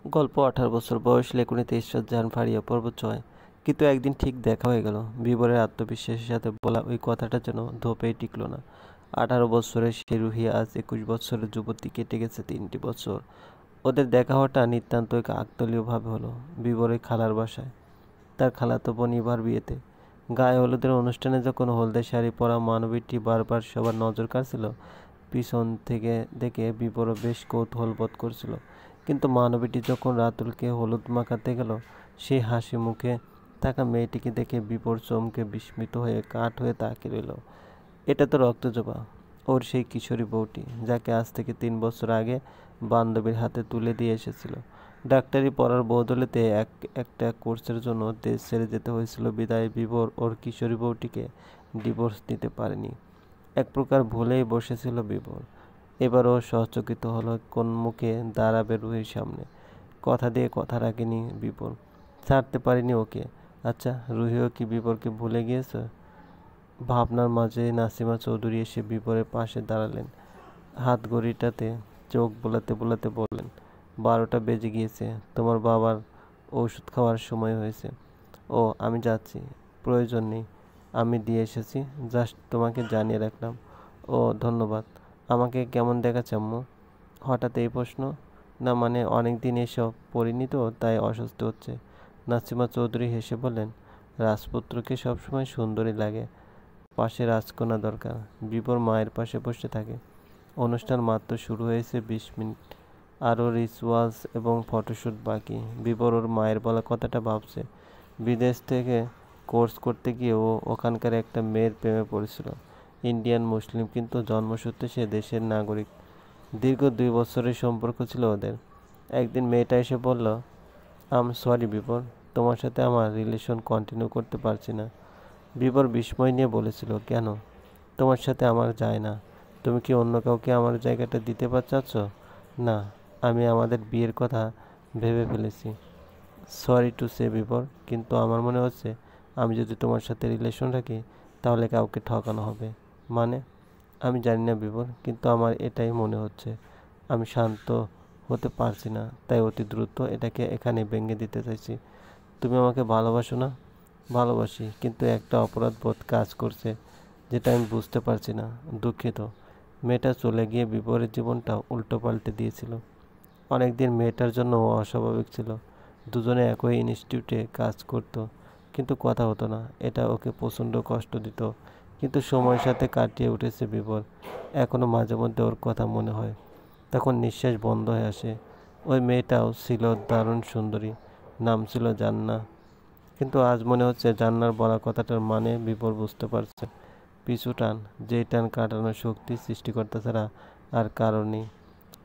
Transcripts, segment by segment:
গল্প 18 বছর বয়স লেকুনে 23 রাত জান ফাড়িয়া পর্বত চয়। কিন্তু একদিন ঠিক দেখা হয়ে গেল। বিবরের আত্মবিশ্বাসের সাথে বলা ওই কথাটা যেন ধোপেই টিকল না। 18 বছরের সেই রুহি আজ 21 বছরের যুবতী। কেটে গেছে 3টি বছর। ওদের দেখা হওয়াটা নিতান্ত কাকতালীয়ভাবে হলো বিবরের খালার বাসায়, তার খালাতো বোন ইভার বিয়েতে। গায়ে হলুদের অনুষ্ঠানে যখন হলদে শাড়ি পরা মানবীটি বারবার সবার নজর কাড়ছিল, পিছন থেকে দেখে বিবরও বেশ কৌতূহল বোধ করছিল। কিন্তু মানবীটি যখন রাতুলকে হলুদ মাখাতে গেল, সেই হাসি মুখে থাকা মেয়েটিকে দেখে বিবর চমকে বিস্মিত হয়ে কাঠ হয়ে তাকিয়ে রইল। এটা তো রক্তজবা, ওর সেই কিশোরী বউটি, যাকে আজ থেকে 3 বছর আগে বান্ধবীর হাতে তুলে দিয়ে এসেছিল। ডাক্তারি পড়ার বদৌলতে একটা কোর্সের জন্য দেশ ছেড়ে যেতে হয়েছিল বিদায় বিবর ওর কিশোরী বউটিকে ডিভোর্স দিতে পারেনি। এক প্রকার ভুলেই বসেছিল বিবর। এবারও সচকিত হলো কোন মুখে দাঁড়াবে রুহির সামনে। কথা দিয়ে কথা রাখেনি বিবর, ছাড়তে পারেনি ওকে। আচ্ছা, রুহিও কি বিবরকে ভুলে গিয়েছে? ভাবনার মাঝে নাসিমা চৌধুরী এসে বিবরের পাশে দাঁড়ালেন। হাত ঘড়িটাতে চোখ বোলাতে বোলাতে বললেন, 12টা বেজে গিয়েছে, তোমার বাবার ওষুধ খাওয়ার সময় হয়েছে। ও, আমি যাচ্ছি, প্রয়োজন নেই, আমি দিয়ে এসেছি, জাস্ট তোমাকে জানিয়ে রাখলাম। ও, ধন্যবাদ। আমাকে কেমন দেখাচ্ছে আম্মু? হঠাৎ এই প্রশ্ন। না মানে অনেক দিন এসব পড়িনি তো, তাই অস্বস্তি হচ্ছে। নাসিমা চৌধুরী হেসে বললেন, রাজপুত্রকে সবসময় সুন্দরী লাগে, পাশে রাজকন্যা দরকার। বিবর মায়ের পাশে বসে থাকে। অনুষ্ঠান মাত্র শুরু হয়েছে, 20 মিনিট, আরও রিচুয়ালস এবং ফটোশ্যুট বাকি। বিবর ওর মায়ের বলা কথাটা ভাবছে। বিদেশ থেকে কোর্স করতে গিয়ে ও ওখানকার একটা মেয়ের প্রেমে পড়েছিল। ইন্ডিয়ান মুসলিম, কিন্তু জন্মসূত্রে সে দেশের নাগরিক। দীর্ঘ 2 বছরের সম্পর্ক ছিল ওদের। একদিন মেয়েটা এসে বলল, সরি বিবর, তোমার সাথে আমার রিলেশন কন্টিনিউ করতে পারছি না। বিবর বিস্ময় নিয়ে বলেছিল, কেন? তোমার সাথে আমার যায় না। তুমি কি অন্য কাউকে আমার জায়গাটা দিতে চাচ্ছ? না, আমি আমাদের বিয়ের কথা ভেবে ফেলেছি। সরি টু সে বিবর, কিন্তু আমার মনে হচ্ছে আমি যদি তোমার সাথে রিলেশন রাখি তাহলে কাউকে ঠকানো হবে। মানে? আমি জানি না বিবর, কিন্তু আমার এটাই মনে হচ্ছে। আমি শান্ত হতে পারছি না, তাই অতি দ্রুত এটাকে এখানে ভেঙে দিতে চাইছি। তুমি আমাকে ভালোবাসো না? ভালোবাসি, কিন্তু একটা অপরাধ বোধ কাজ করছে, যেটা আমি বুঝতে পারছি না। দুঃখিত। মেয়েটা চলে গিয়ে বিপরীত জীবনটা উল্টো পাল্টে দিয়েছিল। অনেকদিন মেয়েটার জন্য ও অস্বাভাবিক ছিল। দুজনে একই ইনস্টিটিউটে কাজ করত, কিন্তু কথা হতো না। এটা ওকে প্রচণ্ড কষ্ট দিত। কিন্তু সময়ের সাথে কাটিয়ে উঠেছে বিপদ। এখনও মাঝে মধ্যে ওর কথা মনে হয়, তখন নিঃশ্বাস বন্ধ হয়ে আসে। ওই মেয়েটাও ছিল দারুণ সুন্দরী, নাম ছিল জান্না। কিন্তু আজ মনে হচ্ছে জান্নার বলা কথাটার মানে বিপর বুঝতে পারছে। পিছু টান, যেই টান কাটানোর শক্তি সৃষ্টিকর্তা ছাড়া আর কারো নেই।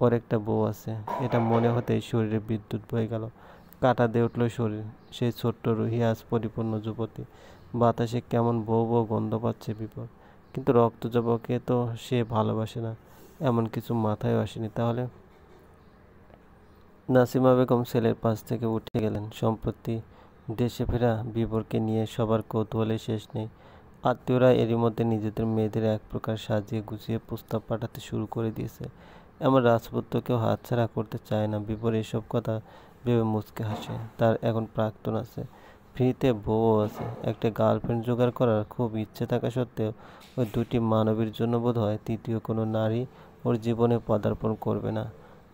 ওর একটা বউ আছে, এটা মনে হতেই শরীরে বিদ্যুৎ বয়ে গেল। কাঁটা দিয়ে উঠল শরীর। সেই ছোট্ট রুহি আজ পরিপূর্ণ যুবতী। বাতাসে কেমন বউ বউ গন্ধ পাচ্ছে বিপদ। কিন্তু রক্তজবাকে তো সে ভালোবাসে না, এমন কিছু মাথায় আসেনি। তাহলে? নাসিমা বেগম ছেলের পাশ থেকে উঠে গেলেন। সম্প্রতি দেশে ফেরা বিবরকে নিয়ে সবার কৌতূহলের শেষ নেই। আত্মীয়রা এরই মধ্যে নিজেদের মেয়েদের এক প্রকার সাজিয়ে গুছিয়ে প্রস্তাব পাঠাতে শুরু করে দিয়েছে। এমন রাজপুত্রকেও হাতছাড়া করতে চায় না বিবর। এসব কথা ভেবে মুচকে হাসে। তার এখন প্রাক্তন আছে, ফ্রিতে বউও আছে। একটা গার্লফ্রেন্ড জোগাড় করার খুব ইচ্ছে থাকা সত্ত্বেও ওই দুটি মানবীর জন্য বোধ হয় তৃতীয় কোনো নারী ওর জীবনে পদার্পণ করবে না।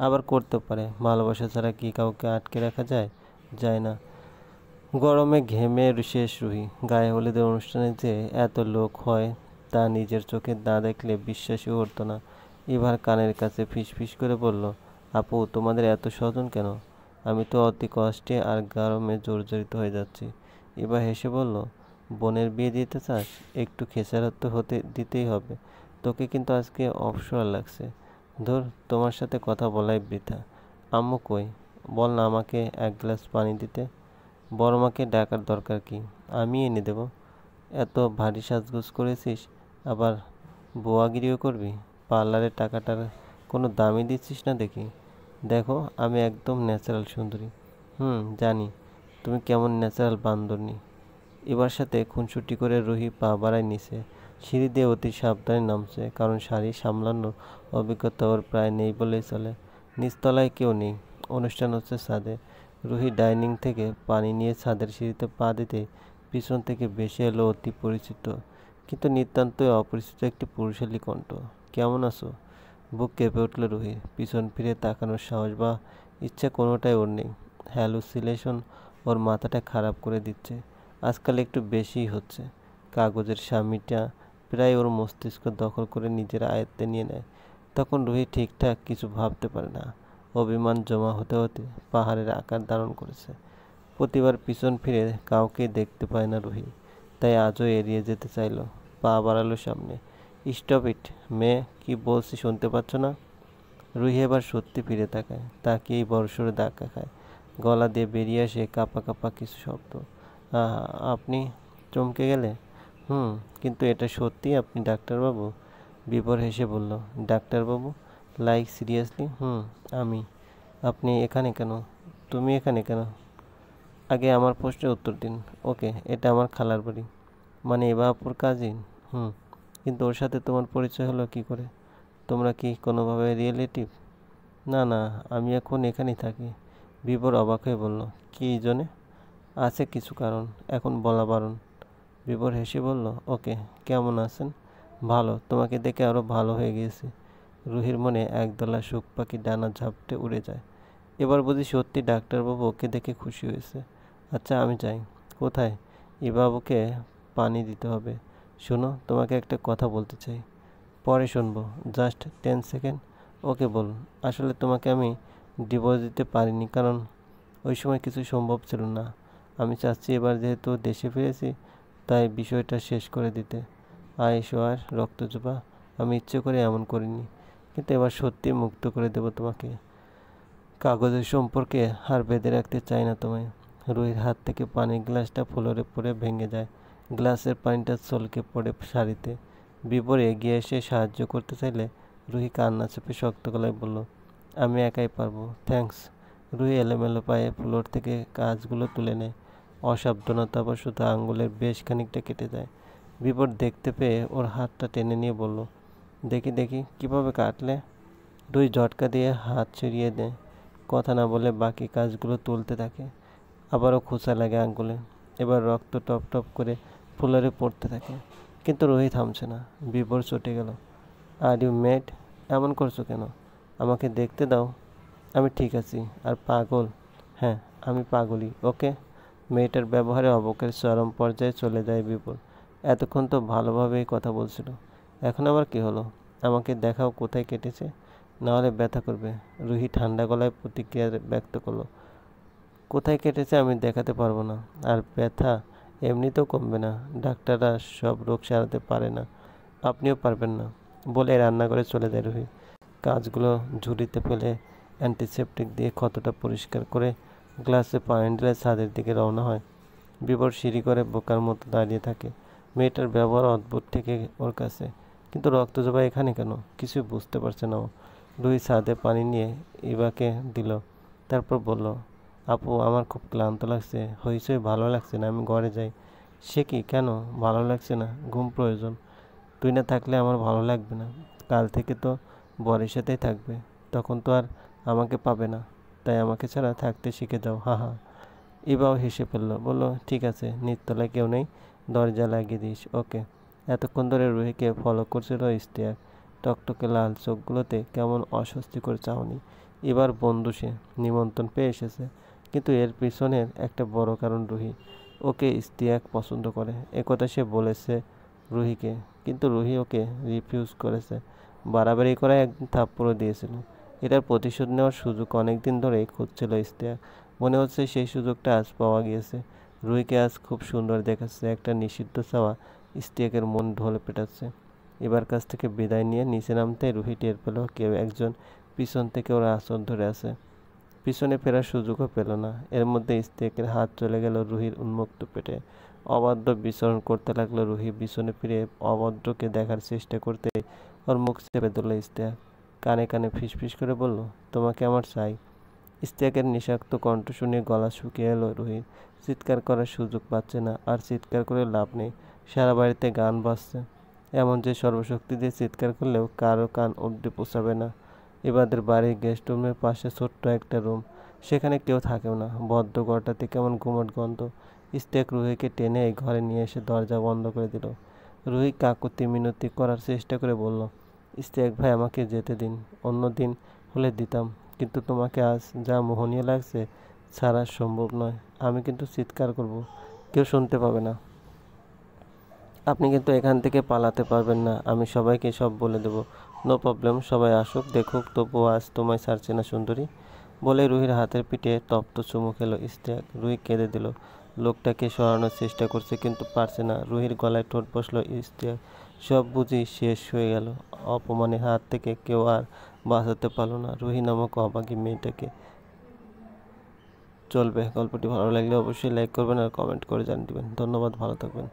আবার করতে পারে। ভালোবাসা ছাড়া কি কাউকে আটকে রাখা যায়? যায় না। গরমে ঘেমে শেষ রুহি। গায়ে হলুদের অনুষ্ঠানে যে এত লোক হয় তা নিজের চোখে না দেখলে বিশ্বাসই হতো না। এবার কানের কাছে ফিসফিস করে বলল, আপু, তোমাদের এত স্বজন কেন? আমি তো অতি কষ্টে আর গরমে জর্জরিত হয়ে যাচ্ছি। এবার হেসে বলল, বোনের বিয়ে দিতে চাস? একটু খেসারত হতে দিতেই হবে। তোকে কিন্তু আজকে অবসর লাগছে। ধুর, তোমার সাথে কথা বলাই বৃথা। আম্মু কই? বল না আমাকে 1 গ্লাস পানি দিতে। বড় মাকে ডাকার দরকার কি? আমি এনে দেব। এত ভারী সাজগোজ করেছিস, আবার বোয়াগিরিও করবি? পার্লারের টাকাটার কোনো দামই দিচ্ছিস না দেখি। দেখো, আমি একদম ন্যাচারাল সুন্দরী। জানি। তুমি কেমন ন্যাচারাল বান্দরনি। এবার সাথে খুনসুটি করে রুহি পা বাড়ায় নিচে। সিঁড়ি দিয়ে অতি সাবধানে নামছে, কারণ শাড়ি সামলানোর অভিজ্ঞতা ওর প্রায় নেই বলেই চলে। নিচতলায় কেউ নেই। অনুষ্ঠান হচ্ছে ছাদে। রুহি ডাইনিং থেকে পানি নিয়ে ছাদের সিঁড়িতে পা দিতে পিছন থেকে ভেসে এলো অতি পরিচিত কিন্তু নিতান্তই অপরিচিত একটি পুরুষালী কণ্ঠ। কেমন আছো? বুক কেঁপে উঠল রুহির। পিছন ফিরে তাকানোর সাহস বা ইচ্ছা কোনোটাই ওর নেই। হ্যালুসিনেশন ওর মাথাটা খারাপ করে দিচ্ছে। আজকাল একটু বেশিই হচ্ছে। কাগজের স্বামীটা প্রায় ওর মস্তিষ্ক দখল করে নিজের আয়ত্তে নিয়ে নেয়। তখন রুহি ঠিকঠাক কিছু ভাবতে পারে না। অভিমান জমা হতে হতে পাহাড়ের আকার ধারণ করেছে। প্রতিবার পিছন ফিরে কাউকেই দেখতে পায় না রুহি, তাই আজও এড়িয়ে যেতে চাইল। পা বাড়ালো সামনে। স্টপ ইট মেয়ে, কি বলছি শুনতে পাচ্ছ না? রুহি এবার সত্যি ফিরে তাকায়, তাকিয়েই বড়সড় ধাক্কা খায়। গলা দিয়ে বেরিয়ে আসে কাঁপা কাঁপা কিছু শব্দ। আপনি? চমকে গেলে। হুম, কিন্তু এটা সত্যি আপনি ডাক্তারবাবু? বিভোর হেসে বলল। ডাক্তারবাবু? Like seriously? হুম, আমি। আপনি এখানে কেন? তুমি এখানে কেন? আগে আমার প্রশ্নের উত্তর দিন। ওকে, এটা আমার খালার বাড়ি। মানে এবা আপুর কাজিন? হুম, কিন্তু ওর সাথে তোমার পরিচয় হলো কি করে? তোমরা কি কোনোভাবে রিলেটিভ? না না, আমি এখন এখানেই থাকি। বিভোর অবাক হয়ে বলল। কি জন্যে? আছে কিছু কারণ, এখন বলা বারণ। বিভোর হেসে বলল। ওকে, কেমন আছেন? ভালো, তোমাকে দেখে আরও ভালো হয়ে গিয়েছি। রুহির মনে একদলা সুখ পাখি ডানা ঝাপটে উড়ে যায়। এবার বুঝি সত্যি ডাক্তারবাবু ওকে দেখে খুশি হয়েছে। আচ্ছা আমি যাই। কোথায়? বাবুকে পানি দিতে হবে। শোনো, তোমাকে একটা কথা বলতে চাই। পরে শুনবো, জাস্ট 10 সেকেন্ড। ওকে বলুন। আসলে তোমাকে আমি ডিভোর্স দিতে পারিনি, কারণ ওই সময় কিছু সম্ভব ছিল না। আমি চাচ্ছি এবার যেহেতু দেশে ফিরেছি, তাই বিষয়টা শেষ করে দিতে। আর রক্তজোপা, আমি ইচ্ছে করে এমন করিনি, কিন্তু এবার সত্যি মুক্ত করে দেব তোমাকে। কাগজের সম্পর্কে আর বেঁধে রাখতে চাই না তোমায়। রুহির হাত থেকে পানির গ্লাসটা ফ্লোরে পড়ে ভেঙে যায়। গ্লাসের পানিটা ছলকে পড়ে শাড়িতে। বিভোর এগিয়ে এসে সাহায্য করতে চাইলে রুহি কান্না চেপে শক্ত গলায় বলল, আমি একাই পারবো, থ্যাঙ্কস। রুহি এলোমেলো পায়ে ফ্লোর থেকে কাজগুলো তুলে নেয়। অসাবধানতাবশত আঙুলের বেশ খানিকটা কেটে যায়। বিভোর দেখতে পেয়ে ওর হাতটা টেনে নিয়ে বলল, দেখি দেখি কিভাবে কাটলে। রুহি ঝটকা দিয়ে হাত ছড়িয়ে দেয়। কথা না বলে বাকি কাজগুলো তুলতে থাকে। আবারও খোঁচা লাগে আঙ্গুলে। এবার রক্ত টপ টপ করে ফ্লোরে পড়তে থাকে। কিন্তু রুহি থামছে না। বিভোর চটে গেল। Are you made? এমন করছো কেন? আমাকে দেখতে দাও। আমি ঠিক আছি। আর পাগল? হ্যাঁ, আমি পাগলই। ওকে। মেয়েটার ব্যবহারে অবকের চরম পর্যায়ে চলে যায় বিভোর। এতক্ষণ তো ভালোভাবেই কথা বলছিল, এখন আবার কি হলো? আমাকে দেখাও কোথায় কেটেছে, নাহলে ব্যথা করবে। রুহি ঠান্ডা গলায় প্রতিক্রিয়া ব্যক্ত করলো। কোথায় কেটেছে আমি দেখাতে পারবো না, আর ব্যথা এমনিতেও কমবে না। ডাক্তাররা সব রোগ সারাতে পারে না, আপনিও পারবেন না। বলে রান্নাঘরে চলে যায় রুহি। কাজগুলো ঝুড়িতে ফেলে অ্যান্টিসেপটিক দিয়ে ক্ষতটা পরিষ্কার করে গ্লাসে পানি ঢেলে ছাদের দিকে রওনা হয়। বিভোর সিঁড়ি করে বোকার মতো দাঁড়িয়ে থাকে। মেয়েটার ব্যবহার অদ্ভুত থেকে ওর কাছে, কিন্তু রক্তজবা এখানে কেন কিছুই বুঝতে পারছে না ও। রুহি ছাদে পানি নিয়ে ইভাকে দিল, তারপর বলল, আপু আমার খুব ক্লান্ত লাগছে, হইচই ভালো লাগছে না, আমি ঘরে যাই। সে কি, কেন ভালো লাগছে না? ঘুম প্রয়োজন। তুই না থাকলে আমার ভালো লাগবে না। কাল থেকে তো বরের সাথেই থাকবে, তখন তো আর আমাকে পাবে না, তাই আমাকে ছাড়া থাকতে শিখে যাও। হা হা। ইবাও হেসে ফেললো, বলল, ঠিক আছে, নিচতলায় কেউ নেই, দরজা লাগিয়ে দিস। ওকে। এতক্ষণ ধরে রুহিকে ফলো করছিল ইশতিয়াক। টকটকে লাল চোখগুলোতে কেমন অস্বস্তিকর চাহনি। এবার বন্ধু সে, নিমন্ত্রণ পেয়ে এসেছে। কিন্তু এর পিছনের একটা বড় কারণ রুহি। ওকে ইশতিয়াক পছন্দ করে, একথা সে বলেছে রুহিকে, কিন্তু রুহি ওকে রিফিউজ করেছে। বাড়াবাড়ি করায় একদিন থাপ্পড়ও দিয়েছিল। এটার প্রতিশোধ নেওয়ার সুযোগ অনেকদিন ধরেই খুঁজছিল ইশতিয়াক। মনে হচ্ছে সেই সুযোগটা আজ পাওয়া গিয়েছে। রুহিকে আজ খুব সুন্দর দেখাচ্ছে। একটা নিষিদ্ধ চাওয়া ইশতিয়াকের মন ঢোলে পেটাচ্ছে। এবার কাছ থেকে বিদায় নিয়ে নিচে নামতে রুহি টের পেল কেউ একজন পিছন থেকে ওর আঁচল ধরে আছে। পিছনে ফেরার সুযোগও পেল না। এর মধ্যে ইশতিয়াকের হাত চলে গেল রুহির উন্মুক্ত পেটে। অবাধ্য বিচরণ করতে লাগলো রুহি। পিছনে ফিরে অভদ্রকে দেখার চেষ্টা করতে ওর মুখ চেপে ধরল ইশতিয়াক। কানে কানে ফিসফিস করে বলল, তোমাকে আমার চাই। ইশতিয়াকের নিষাক্ত কণ্ঠ শুনে গলা শুকিয়ে এলো রুহির। চিৎকার করার সুযোগ পাচ্ছে না, আর চিৎকার করে লাভ নেই। সারা বাড়িতে গান বাজছে, এমন যে সর্বশক্তি দিয়ে চিৎকার করলেও কারো কান অবধি পৌঁছাবে না। এবাদের বাড়ির গেস্ট রুমের পাশে ছোট্ট একটা রুম। সেখানে কেউ থাকেও না, বদ্ধ ঘরটাতে কেমন গুমট গন্ধ। ইশতিয়াক রুহিকে টেনে এই ঘরে নিয়ে এসে দরজা বন্ধ করে দিল। রুহি কাকুতি মিনতি করার চেষ্টা করে বলল, ইশতিয়াক ভাই আমাকে যেতে দিন, অন্য দিন হলে দিতাম, কিন্তু তোমাকে আজ যা মোহনীয় লাগছে ছাড়া সম্ভব নয়। আমি কিন্তু চিৎকার করব, কেউ শুনতে পাবে না। আপনি কিন্তু এখান থেকে পালাতে পারবেন না, আমি সবাইকে সব বলে দেবো। নো প্রবলেম, সবাই আসুক দেখুক, তবুও আজ তোমায় ছাড়ছে না সুন্দরী। বলে রুহির হাতের পিঠে তপ্ত চুমু খেলো ইশতিয়াক। রুহি কেঁদে দিল। লোকটাকে সরানোর চেষ্টা করছে কিন্তু পারছে না। রুহির গলায় ঠোঁট বসলো ইশতিয়াক। সব বুঝি শেষ হয়ে গেল। অপমানের হাত থেকে কেউ আর বাঁচাতে পারলো না রুহি নামক অভাগী মেয়েটাকে। চলবে, গল্পটি ভালো লাগলে অবশ্যই লাইক করবেন আর কমেন্ট করে জানিয়ে দেবেন। ধন্যবাদ, ভালো থাকবেন।